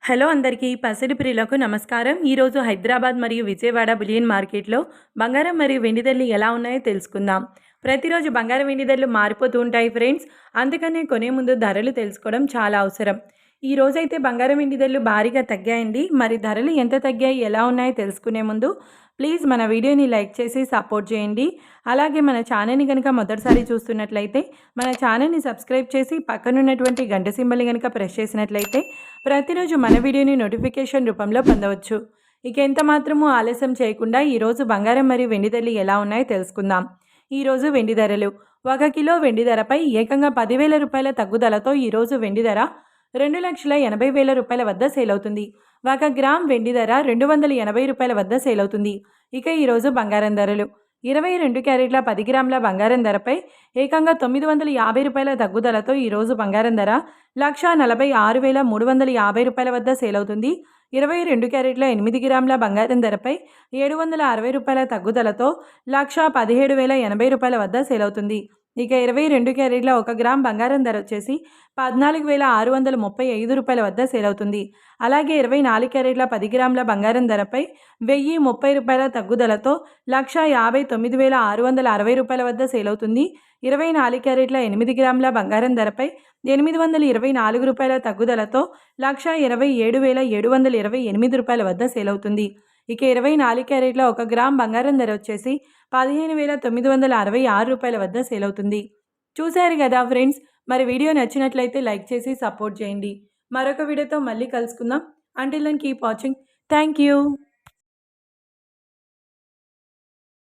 Hello అందరికీ పసిడి ప్రియులకు నమస్కారం. ఈరోజు హైదరాబాద్ మరియు విజయవాడ బులియన్ మార్కెట్లో బంగారం మరియు వెండి ధరలు ఎలా ఉన్నాయో తెలుసుకుందాం. ప్రతిరోజు బంగారం వెండి ధరలు మారిపోతూ ఉంటాయి ఫ్రెండ్స్. అందుకనే కొనే ముందు ధరలు తెలుసుకోవడం చాలా అవసరం. ఈ రోజైతే బంగారం వెండి ధరలు భారీగా తగ్గాయండి. మరి ధరలు ఎంత తగ్గాయి, ఎలా ఉన్నాయో తెలుసుకునే ముందు ప్లీజ్ మన వీడియోని లైక్ చేసి సపోర్ట్ చేయండి. అలాగే మన ఛానల్ని కనుక మొదటిసారి చూస్తున్నట్లయితే మన ఛానల్ని సబ్స్క్రైబ్ చేసి పక్కనున్నటువంటి గంట సింబల్ని కనుక ప్రెస్ చేసినట్లయితే ప్రతిరోజు మన వీడియోని నోటిఫికేషన్ రూపంలో పొందవచ్చు. ఇక ఎంత మాత్రమూ ఆలస్యం చేయకుండా ఈరోజు బంగారం మరియు వెండి ధరలు ఎలా ఉన్నాయో తెలుసుకుందాం. ఈరోజు వెండి ధరలు 1 కిలో వెండి ధరపై ఏకంగా 10,000 రూపాయల తగ్గుదలతో ఈరోజు వెండి ధర 2,80,000 రూపాయల వద్ద సేల్ అవుతుంది. 1 గ్రామ్ వెండి ధర 280 రూపాయల వద్ద సేల్ అవుతుంది. ఇక ఈరోజు బంగారం ధరలు 22 క్యారెట్ల 10 గ్రాముల బంగారం ధరపై ఏకంగా 950 రూపాయల తగ్గుదలతో ఈరోజు బంగారం ధర 1,46,350 రూపాయల వద్ద సేల్ అవుతుంది. 22 క్యారెట్ల 8 గ్రాముల బంగారం ధరపై 760 రూపాయల తగ్గుదలతో 1,17,080 రూపాయల వద్ద సేల్ అవుతుంది. ఇక 22 క్యారెట్ల 1 గ్రామ్ బంగారం ధర వచ్చేసి 14,635 రూపాయల వద్ద సేల్ అవుతుంది. అలాగే 24 క్యారెట్ల 10 గ్రాముల బంగారం ధరపై 1,030 రూపాయల తగ్గుదలతో 1,59,660 రూపాయల వద్ద సేల్ అవుతుంది. 24 క్యారెట్ల 8 గ్రాముల బంగారం ధరపై 824 రూపాయల తగ్గుదలతో 1,27,728 రూపాయల వద్ద సేల్ అవుతుంది. ఇక 24 క్యారెట్ల 1 గ్రామ్ బంగారం ధర వచ్చేసి 15,966 రూపాయల వద్ద సేల్ అవుతుంది. చూశారు కదా ఫ్రెండ్స్, మరి వీడియో నచ్చినట్లయితే లైక్ చేసి సపోర్ట్ చేయండి. మరొక వీడియోతో మళ్ళీ కలుసుకుందాం. Until then keep watching. Thank you.